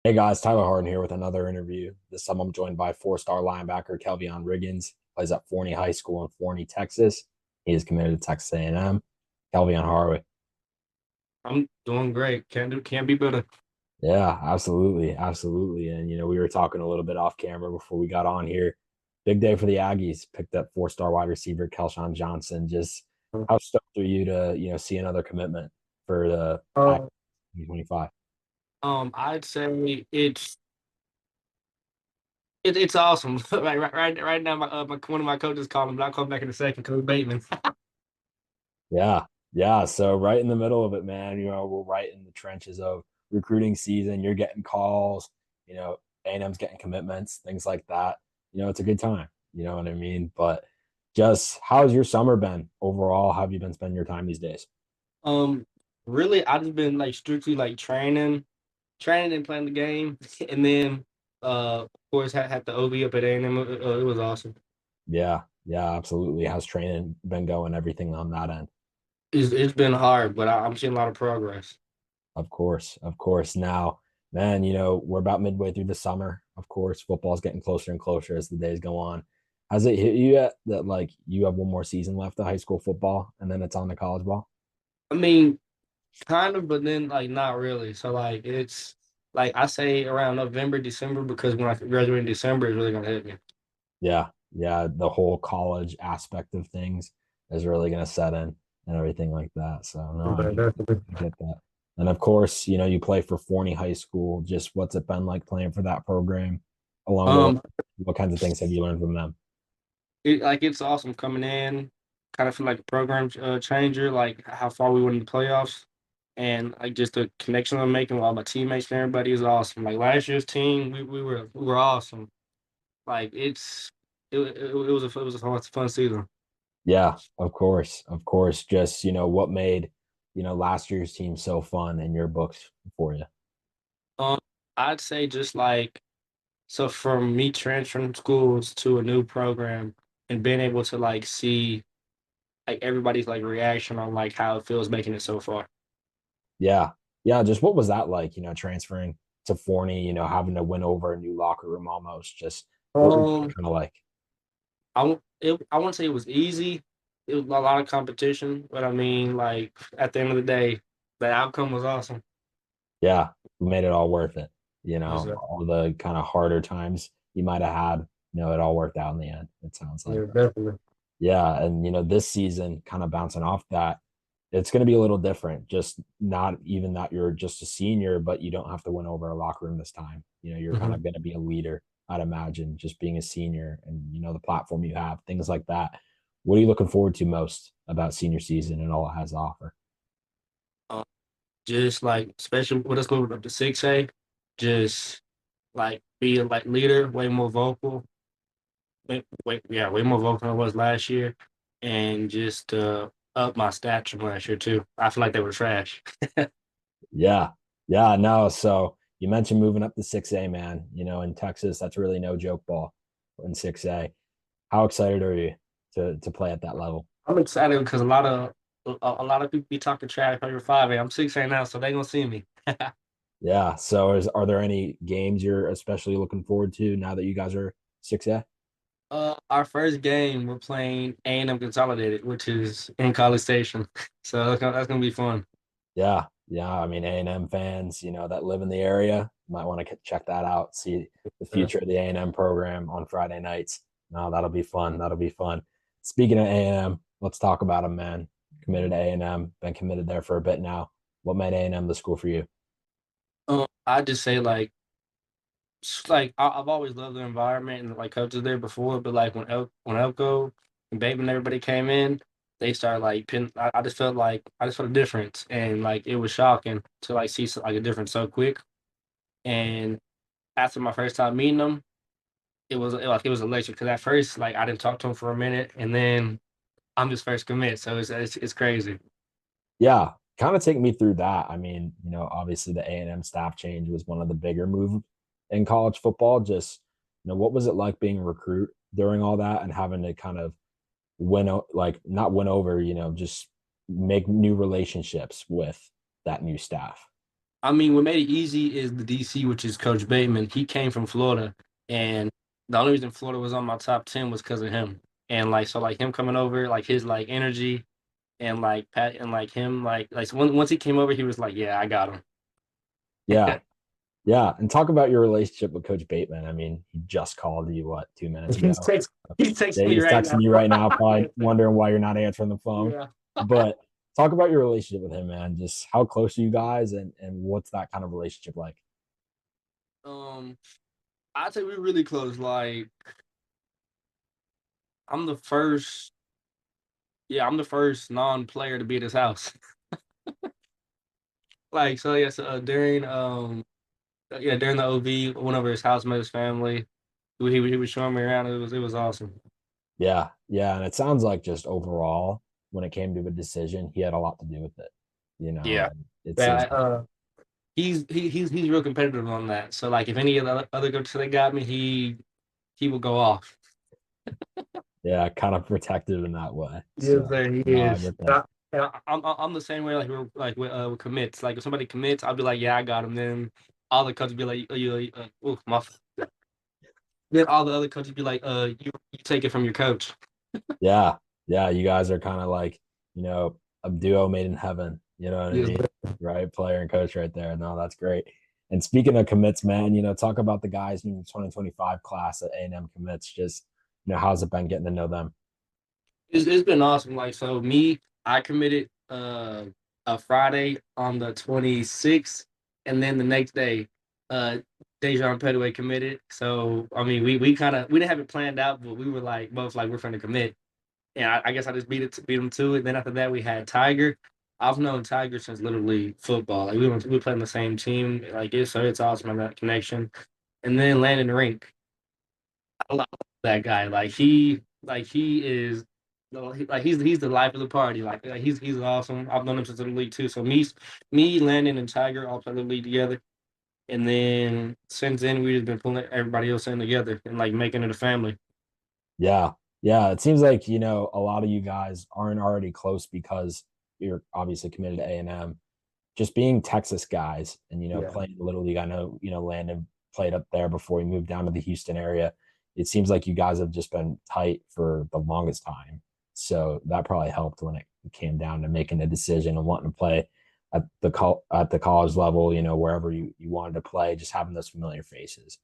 Hey guys, Tyler Harden here with another interview. This time I'm joined by four-star linebacker Kelvion Riggins. Plays at Forney High School in Forney, Texas. He is committed to Texas A&M. Kelvion Harwick. I'm doing great. Can't be better. Yeah, absolutely, absolutely. And we were talking a little bit off camera before we got on here. Big day for the Aggies. Picked up four-star wide receiver Kelshawn Johnson. Just how stoked are you to see another commitment for the Aggies Uh, 2025? I'd say it's awesome. Right now, one of my coaches called him, but I'll call him back in a second. Coach Bateman. Yeah. Yeah. So right in the middle of it, man, we're right in the trenches of recruiting season. You're getting calls, A&M's getting commitments, things like that. It's a good time. You know what I mean? But just how's your summer been overall? How have you been spending your time these days? Um, Really, I just been like strictly like training and playing the game, and then of course had the OB up at A&M. It was awesome. Yeah. Yeah, absolutely. How's training been going? Everything on that end? It's been hard, but I'm seeing a lot of progress. Of course. Of course. Now, man, we're about midway through the summer. Of course, football's getting closer and closer as the days go on. Has it hit you yet that like you have one more season left of high school football and then it's on to college ball? I mean, kind of, but then like not really. So like it's like I say around November, December, because when I graduate in December, it's really gonna hit me. Yeah. Yeah. The whole college aspect of things is really gonna set in and everything like that. So no, But definitely. I get that. And of course, you play for Forney High School. Just what's it been like playing for that program along the way? Um, What kinds of things have you learned from them? it's awesome coming in, kind of feel like a program changer, like how far we went in the playoffs, and like just the connection I'm making with all my teammates and everybody is awesome. Like last year's team, we were awesome. Like it was a fun season. Yeah, of course. Of course. Just, what made, last year's team so fun in your books for you. Um, I'd say just like so from me transferring schools to a new program and being able to like see like everybody's like reaction on like how it feels making it so far. Yeah. Yeah. Just what was that like, transferring to Forney, having to win over a new locker room almost? Just what was it Um, kind of like? I won't say it was easy. It was a lot of competition, but I mean, like at the end of the day, the outcome was awesome. Yeah, made it all worth it. Yes, sir. All the kind of harder times you might have had, it all worked out in the end. It sounds like. Yeah, definitely. Yeah, and this season kind of bouncing off that, it's going to be a little different. Just not even that you're just a senior, but you don't have to win over a locker room this time. You're kind Hmm. of going to be a leader, I'd imagine, just being a senior and the platform you have, things like that. What are you looking forward to most about senior season and all it has to offer? Um, just like, especially with us moving up to 6A, just like being like leader, way more vocal, way more vocal than I was last year, and just up my stats from last year too. I feel like they were trash. Yeah. Yeah, no. So you mentioned moving up to 6A, man. In Texas, that's really no joke ball in 6A. How excited are you to play at that level? I'm excited because a lot of people be talking trash over 5A. I'm 6A now, so they gonna see me. Yeah. So are there any games you're especially looking forward to now that you guys are 6A? Our first game we're playing A&M Consolidated, which is in College Station, so that's gonna be fun. Yeah. Yeah. I mean, A&M fans, that live in the area might want to check that out, see the Yeah. future of the A&M program on Friday nights. No, that'll be fun. That'll be fun. Speaking of A&M, let's talk about them, man. Committed to A&M, been committed there for a bit now. What made A&M the school for you? I just say like I've always loved the environment and like coaches there before, but like when Elko and Bateman and everybody came in, they started like I just felt a difference, and like it was shocking to like see like a difference so quick. And after my first time meeting them, it was electric because at first like I didn't talk to him for a minute, and then I'm his first commit, so it's crazy. Yeah, kind of take me through that. I mean, obviously the A&M staff change was one of the bigger moves in college football. Just, what was it like being a recruit during all that and having to kind of like not win over, just make new relationships with that new staff? I mean, what made it easy is the DC, which is Coach Bateman. He came from Florida, and the only reason Florida was on my top 10 was because of him. And like so, like him coming over, like his like energy and like Pat and like him, so once he came over, he was like, "Yeah, I got him." Yeah, yeah. And talk about your relationship with Coach Bateman. I mean, he just called you what 2 minutes He's ago. text, he's Yeah, texting me he's right now. texting you right now, probably wondering why you're not answering the phone. Yeah. But talk about your relationship with him, man. Just how close are you guys, and what's that kind of relationship like? Um, I'd say we're really close. Like, I'm the first. Yeah, I'm the first non-player to be at his house. Like, so yes, during the OV, went over his house, met his family. He was showing me around. It was awesome. Yeah, yeah. And it sounds like just overall, when it came to a decision, he had a lot to do with it. Yeah. And it seems That he's real competitive on that. So like if any of the other coaches that got me, he will go off. yeah, kind of protective in that way. Yes, So sir, he no, I is. get that. I'm the same way with commits. Like if somebody commits, I'll be like, yeah, I got him. Then all the coaches be like, oh, then all the other coaches be like, you take it from your coach. Yeah, yeah. You guys are kind of like, a duo made in heaven. You know what I Yes, mean? sir. Right, player and coach right there. No, that's great. And speaking of commits, man, talk about the guys in the 2025 class at A&M commits. Just, how's it been getting to know them? It's been awesome. Like so, I committed a Friday on the 26th, and then the next day, uh, Dejan Petaway committed. So I mean, we didn't have it planned out, but we were like both like we're going to commit. And I guess I just beat him to it. Then after that, we had Tiger. I've known Tiger since literally football. Like we played on the same team. Like so it's awesome that connection. And then Landon Rink. I love that guy. He is he's the life of the party. He's awesome. I've known him since the league too. So Landon, and Tiger all play the league together. And then since then we've just been pulling everybody else in together and like making it a family. Yeah. Yeah. It seems like, a lot of you guys aren't already close because you're obviously committed to A&M. Just being Texas guys and, Yeah. playing Little League. I know, Landon played up there before he moved down to the Houston area. It seems like you guys have just been tight for the longest time. So that probably helped when it came down to making a decision and wanting to play at the college level, wherever you wanted to play, just having those familiar faces.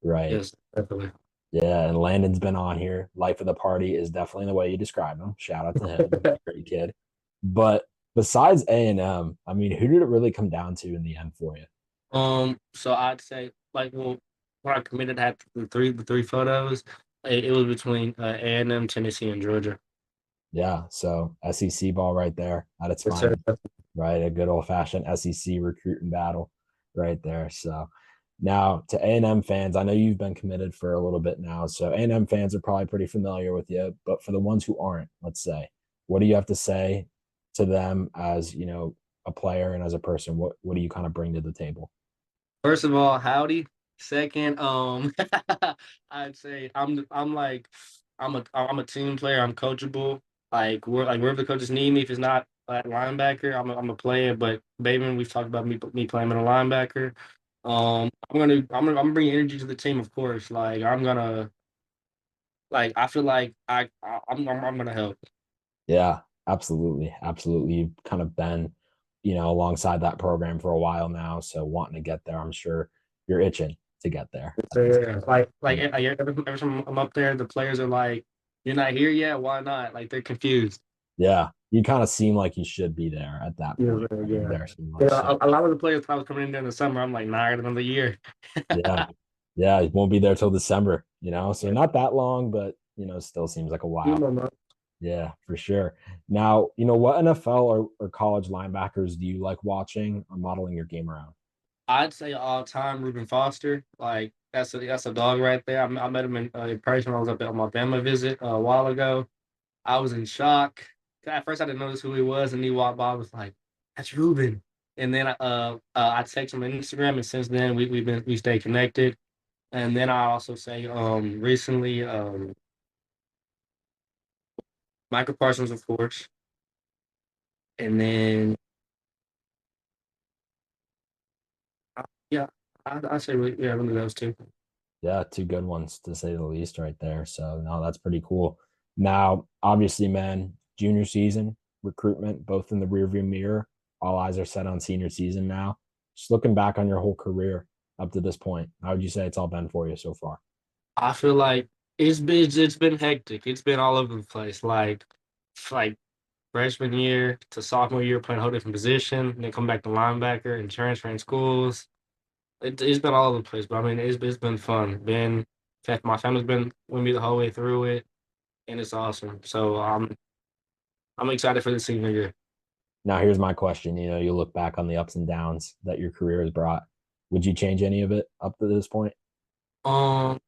Right. Yes, definitely. Yeah, and Landon's been on here. Life of the party is definitely the way you describe him. Shout out to him. Great kid. But besides A&M, I mean, who did it really come down to in the end for you? So I'd say when I committed, I had the three photos. It was between A&M, Tennessee, and Georgia. Yeah, so SEC ball right there at its Yes, sir. finest, right? A good old fashioned SEC recruiting battle right there. So now to A&M fans, I know you've been committed for a little bit now. So A&M fans are probably pretty familiar with you, but for the ones who aren't, let's say, what do you have to say to them as, a player and as a person? What do you kind of bring to the table? First of all, howdy. Second, I'd say I'm a team player. I'm coachable. Like wherever the coaches need me. If it's not at linebacker, I'm a player. But Bateman, we've talked about me playing in a linebacker. I'm gonna bring energy to the team, of course. I feel like I'm gonna help. Yeah, absolutely. Absolutely. You've kind of been, alongside that program for a while now. So wanting to get there, I'm sure you're itching to get there. So yeah, every time I'm up there, the players are like, "You're not here yet? Why not?" Like they're confused. Yeah. You kind of seem like you should be there at that Yeah, point. Right? yeah. There so Yeah, much. So a lot of the players I was coming in during the summer, I'm like, nah, I got another year. yeah. Yeah. It won't be there till December. So not that long, but still seems like a You while. know, man. Yeah, for sure. Now, what NFL or college linebackers do you like watching or modeling your game around? I'd say all time Reuben Foster. Like that's a dog right there. I met him in person when I was up on my family visit a while ago. I was in shock. At first, I didn't notice who he was, and he walked by. I was like, "That's Reuben." And then I text him on Instagram, and since then we stayed connected. And then I also say recently Michael Parsons, of course, and then Yeah, I say yeah, really those two. Yeah, two good ones to say the least right there. So no, that's pretty cool. Now, obviously, man, junior season, recruitment, both in the rearview mirror. All eyes are set on senior season now. Just looking back on your whole career up to this point, how would you say it's all been for you so far? I feel like it's been hectic. It's been all over the place. Like freshman year to sophomore year, playing a whole different position, then come back to linebacker and transferring schools. It's been all over the place, but I mean, it's been fun. In fact, my family's been with me the whole way through it, and it's awesome. So I'm excited for the senior year. Now, here's my question. You look back on the ups and downs that your career has brought. Would you change any of it up to this point? Um,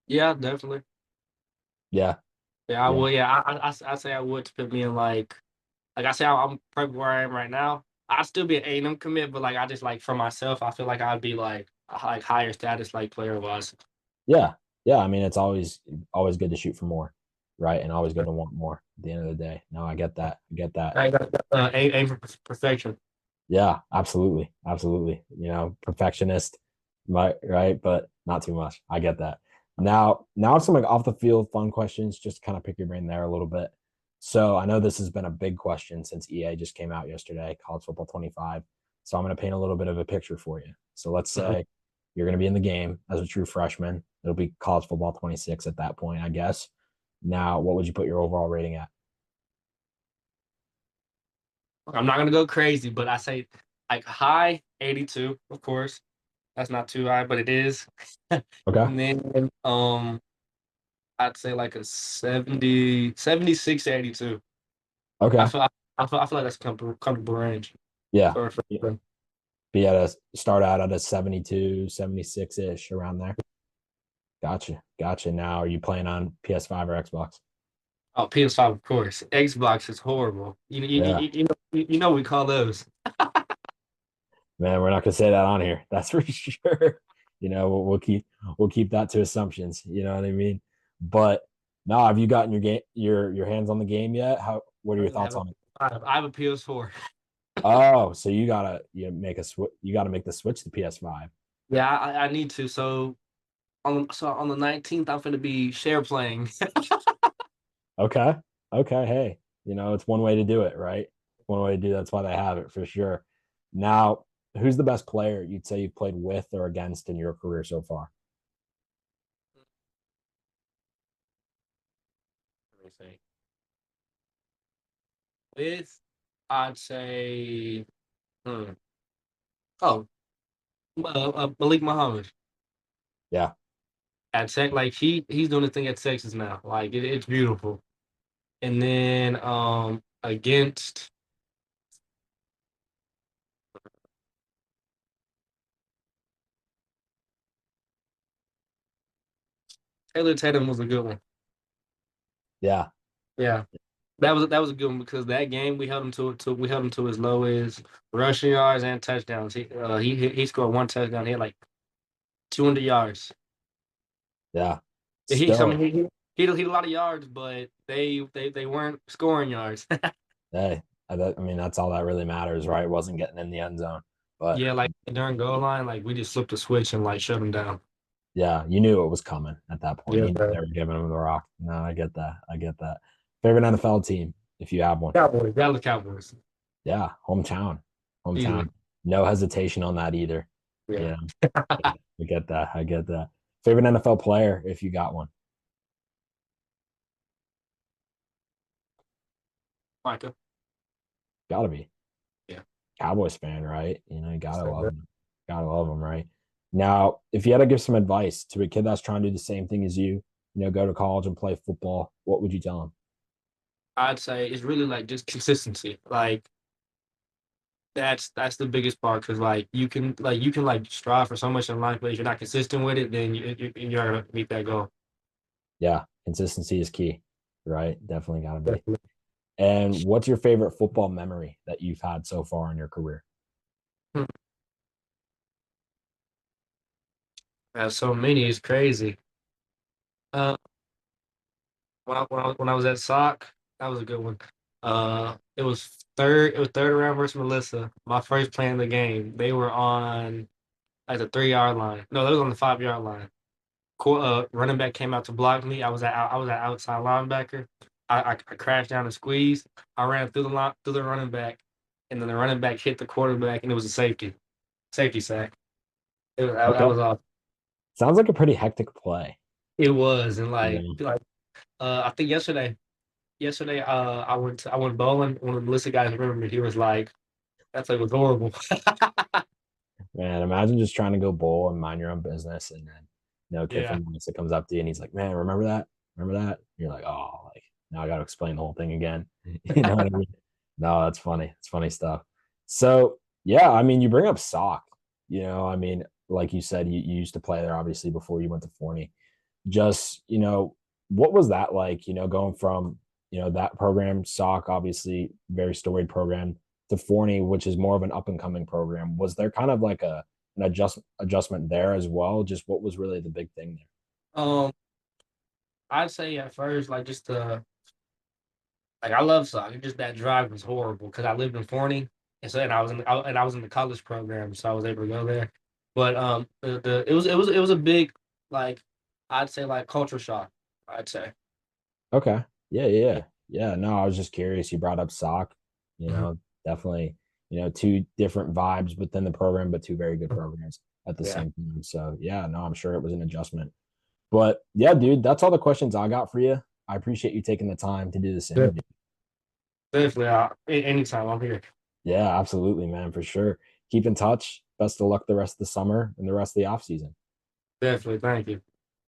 yeah, definitely. Yeah, Yeah, I yeah, would. Yeah, I say I would to put me in like I say, I'm probably where I am right now. I'd still be an A&M commit, but like I just like for myself, I feel like I'd be like a higher status like player wise. yeah, yeah. I mean, it's always good to shoot for more, right? And always good to want more at the end of the day. No, I get that. I get that. I got aim for perfection. Yeah, absolutely. Absolutely. Perfectionist, right? But not too much. I get that. Now some like off the field fun questions, just to kind of pick your brain there a little bit. So I know this has been a big question since EA just came out yesterday, College Football 25. So I'm going to paint a little bit of a picture for you. So let's Mhm. say you're going to be in the game as a true freshman. It'll be College Football 26 at that point, I guess. Now, what would you put your overall rating at? I'm not gonna go crazy, but I say like high 82, of course. That's not too high, but it is. Okay. And then I'd say like a 70, 76 to 82. I Okay. feel I feel like that's a comfortable range Yeah. for them. Be at a start out at a 72, 76 ish around there. Gotcha. Gotcha. Now, are you playing on PS5 or Xbox? Oh, PS5, of course. Xbox is horrible. Yeah. You know we call those. Man, we're not gonna say that on here. That's for sure. We'll keep that to assumptions. You know what I mean? But no, have you gotten your hands on the game yet? What are I your don't even thoughts have a on it? I have a PS4. Oh, so you gotta make the switch to PS5. Yeah, I need to. So on the 19th, I'm gonna be share playing. Okay. Okay. Hey, it's one way to do it, right? One way to do that's why they have it for sure. Now, who's the best player you'd say you've played with or against in your career so far? Let me see. With, I'd say, hmm. Oh, Malik Muhammad Yeah. at Tech. Like he's doing the thing at Texas now. Like it's beautiful. And then against Taylor Tatum was a good one. Yeah. Yeah. That was a good one because that game we held him to as low as rushing yards and touchdowns. He scored one touchdown. He had like 200 yards. Yeah. I mean Still, he had a lot of yards, but they weren't scoring yards. hey, I mean, that's all that really matters, right? Wasn't getting in the end zone. But Yeah, like during goal line, like we just flipped a switch and like shut him down. yeah, you knew it was coming at that point. Yeah, You knew bro. they were giving him the rock. No, I get that. I get that. Favorite NFL team, if you have one. Cowboys, Dallas Cowboys, Yeah, hometown. easily. Hometown. No hesitation on that either. Yeah, Yeah, I get that. I get that. Favorite NFL player, if you got one. Micah. Gotta be. Yeah. Cowboys fan, right? You Yes, gotta sir, love bro. them. Gotta love them, right? Now, if you had to give some advice to a kid that's trying to do the same thing as go to college and play football, what would you tell him? I'd say it's really like just consistency. Like that's the biggest part because like you can strive for so much in life, but if you're not consistent with it, then you're not gonna meet that goal. Yeah, consistency is key, right? Definitely gotta be. Definitely. And what's your favorite football memory that you've had so far in your career? Hmm. I have so many, it's crazy. Uh, when I was at SOC, that was a good one. It was third round versus Melissa. My first play in the game. They were on like the 3 yard line. No, they was on the 5 yard line. Running back came out to block me. I was at outside linebacker. I crashed down and squeezed. I ran through the line through the running back, and then the running back hit the quarterback, and it was a safety sack. That Okay. was all. Sounds like a pretty hectic play. It was, and Yeah. I think yesterday I went bowling. One of the Melissa guys remembered me. He was like, "That play was horrible." Man, imagine just trying to go bowl and mind your own business, and then a kid Yeah, from Muncie comes up to you and he's like, "Man, remember that? Remember that?" You're like, "Oh, like now I got to explain the whole thing again." You know what I mean? No, that's funny. It's funny stuff. So yeah, I mean, you bring up sock. I mean, like you said, you used to play there obviously before you went to Forney. Just what was that like? Going from that program, sock, obviously very storied program, to Forney, which is more of an up and coming program. Was there kind of like an adjustment there as well? Just what was really the big thing there? um, I'd say at first just I love soccer. Just that drive was horrible because I lived in Forney, and so and I was in the college program, so I was able to go there. But it was a big like I'd say like culture shock. I'd say. Okay. Yeah, yeah, Yeah. yeah. Yeah, no, I was just curious. You brought up sock, Mhm. definitely, two different vibes within the program, but two very good programs at the Yeah. same time. So yeah, no, I'm sure it was an adjustment. But yeah, dude, that's all the questions I got for you. I appreciate you taking the time to do this Yeah. interview. Definitely. Anytime I'm here. Yeah, absolutely, man, for sure. Keep in touch. Best of luck the rest of the summer and the rest of the off season. Definitely. Thank you.